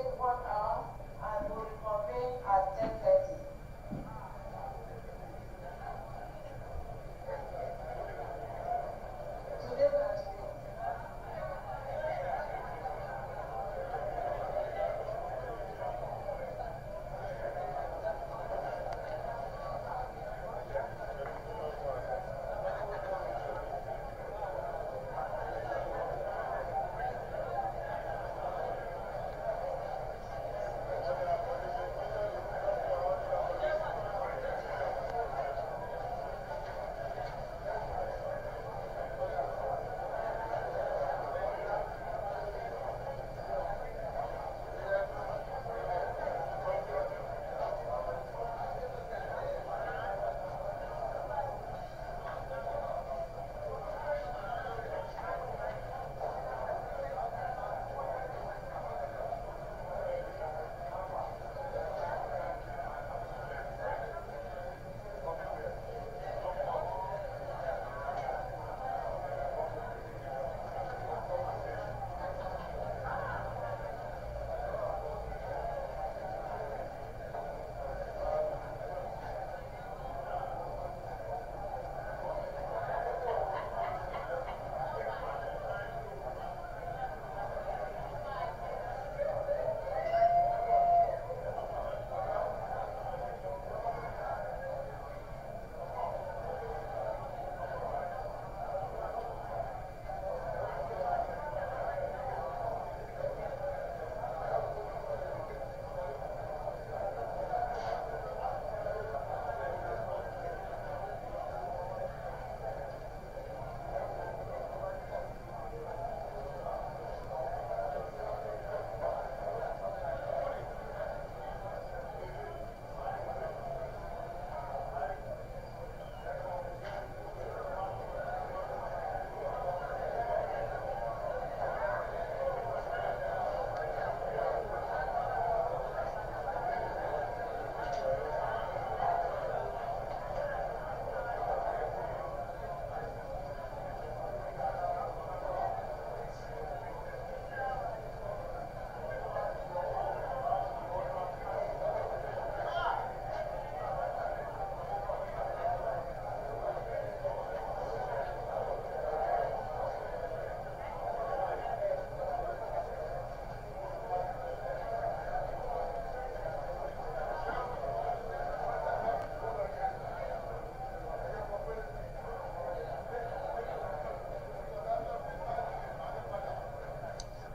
take 1 hour and we'll reconvene at 10:30. Today,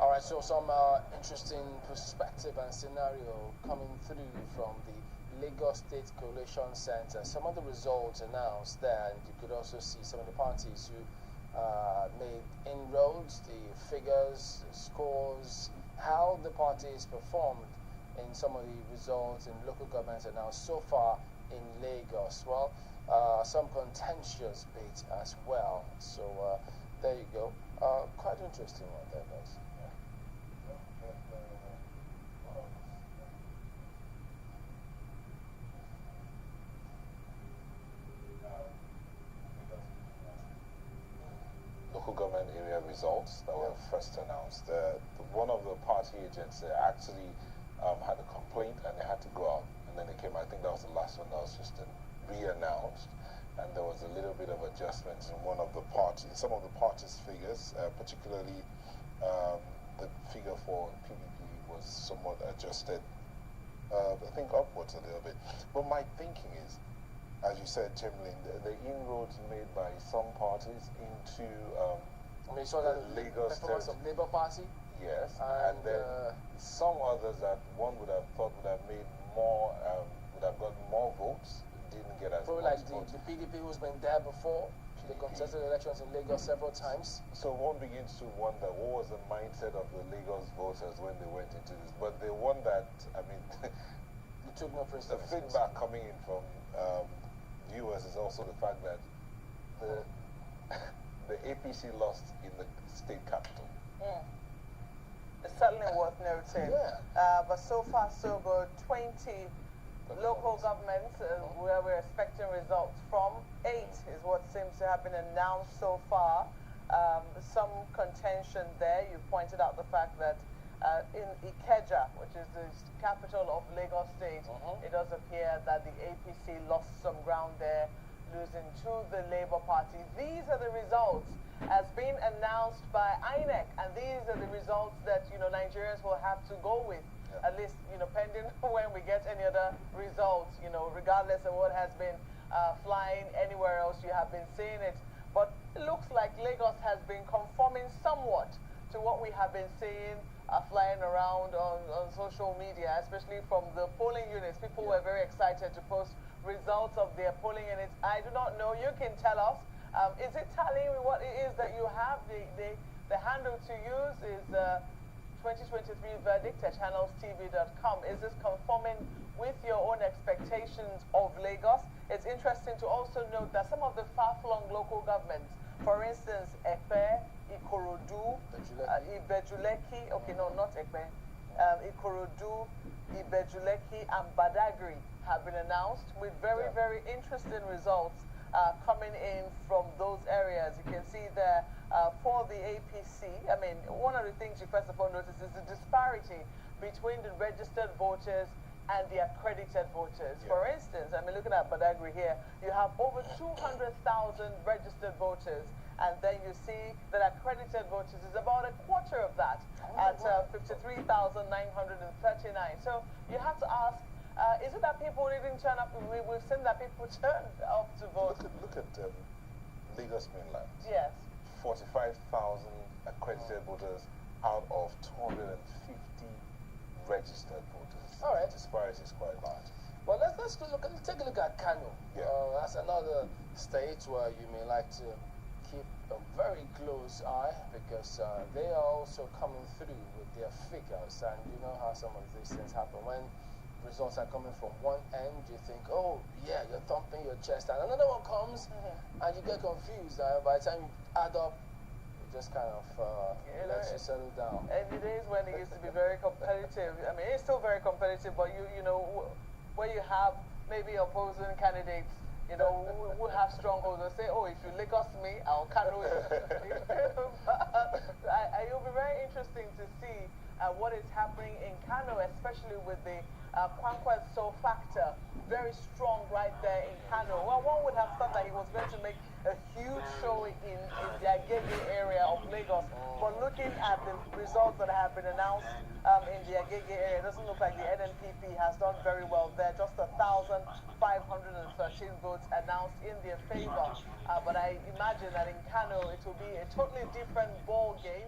Alright, so some interesting perspective and scenario coming through from the Lagos State Collation Center. Some of the results announced there, and you could also see some of the parties who made inroads, the figures, the scores, how the parties performed in some of the results in local governments announced so far in Lagos. Well, some contentious bits as well. So there you go. Quite interesting one there, guys. Local government area results that were first announced. One of the party agents actually had a complaint and they had to go out, and then they came. I think that was the last one that was just re-announced, and there was a little bit of adjustments in one of the parties, some of the parties' figures, particularly the figure for PPP was somewhat adjusted. I think upwards a little bit. But my thinking is, as you said, Chamberlain, the inroads made by some parties into so that Lagos performance of Labour Party. Yes, and then some others that one would have thought would have made more, would have gotten more votes, didn't get as probably much like votes. the PDP who's been there before. They contested elections in Lagos several times. So one begins to wonder what was the mindset of the Lagos voters when they went into this. But the one that, I mean, You took no for the feedback coming in from viewers is also the fact that the APC lost in the state capital. It's certainly worth noting. Yeah. But so far, so good. 20 local governments where we're expecting results from. 8 is what seems to have been announced so far. Some contention there. You pointed out the fact that in Ikeja, which is the capital of Lagos State, it does appear that the APC lost some ground there, losing to the Labour Party. These are the results as being announced by Inec, and these are the results that Nigerians will have to go with. At least pending when we get any other results. Regardless of what has been flying anywhere else, you have been seeing it. But it looks like Lagos has been conforming somewhat to what we have been seeing flying around on social media, especially from the polling units. People were very excited to post results of their polling units. I do not know. You can tell us. Is it tallying with what it is that you have? The handle to use is 2023 verdict at channelstv.com. Is this conforming with your own expectations of Lagos? It's interesting to also note that some of the far-flung local governments, for instance, Epe, Ikorodu, Ibejuleki, okay, no, not Epe, Ikorodu, Ibejuleki, and Badagry have been announced with very, very interesting results coming in from those areas. You can see there for the APC, I mean, one of the things you first of all notice is the disparity between the registered voters and the accredited voters. For instance, I mean, looking at Badagry here, you have over 200,000 registered voters, and then you see that accredited voters is about a quarter of that at 53,939. So you have to ask, is it that people didn't turn up? We've seen that people turned up to vote. Look at Lagos mainland. Yes. 45,000 accredited voters out of 250 registered voters. All right. The disparity is quite large. Well, let's take a look at Kano. Yeah. That's another state where you may like to keep a very close eye, because they are also coming through with their figures, and you know how some of these things happen. When results are coming from one end, you think, oh yeah, you're thumping your chest, and another one comes and you get confused, and by the time you add up, it just kind of lets you settle down. And it is when it used to be very competitive. I mean, it's still very competitive, but you know, where you have maybe opposing candidates, who have strongholds and say, oh, if you Lagos me, I'll Kano you. It'll be very interesting to see what is happening in Kano, especially with the Kwankwaso factor very strong right there in Kano. Well, one would have thought that he was going to make a huge showing in the Agege area of Lagos, but looking at the results that have been announced in the Agege area, it doesn't look like the NNPP has done very well there. Just 1,513 votes announced in their favor. But I imagine that in Kano it will be a totally different ball game.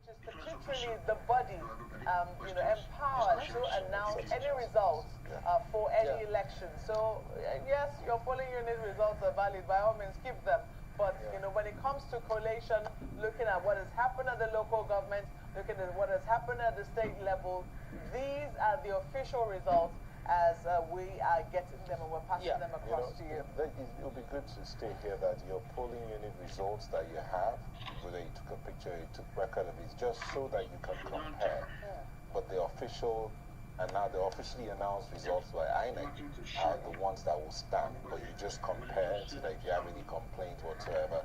Which is particularly the body, empowered to announce any results for any election. So yes, your polling unit results are valid. By all means, keep them. But when it comes to collation, looking at what has happened at the local government, looking at what has happened at the state level, these are the official results as we are getting them and we're passing them across to you. It will be good to state here that your polling unit results that you have, whether you took a picture, you took record of it, just so that you can compare. But the official and now the officially announced results by Inec are the ones that will stand. But you just compare so that if you have any complaint whatsoever,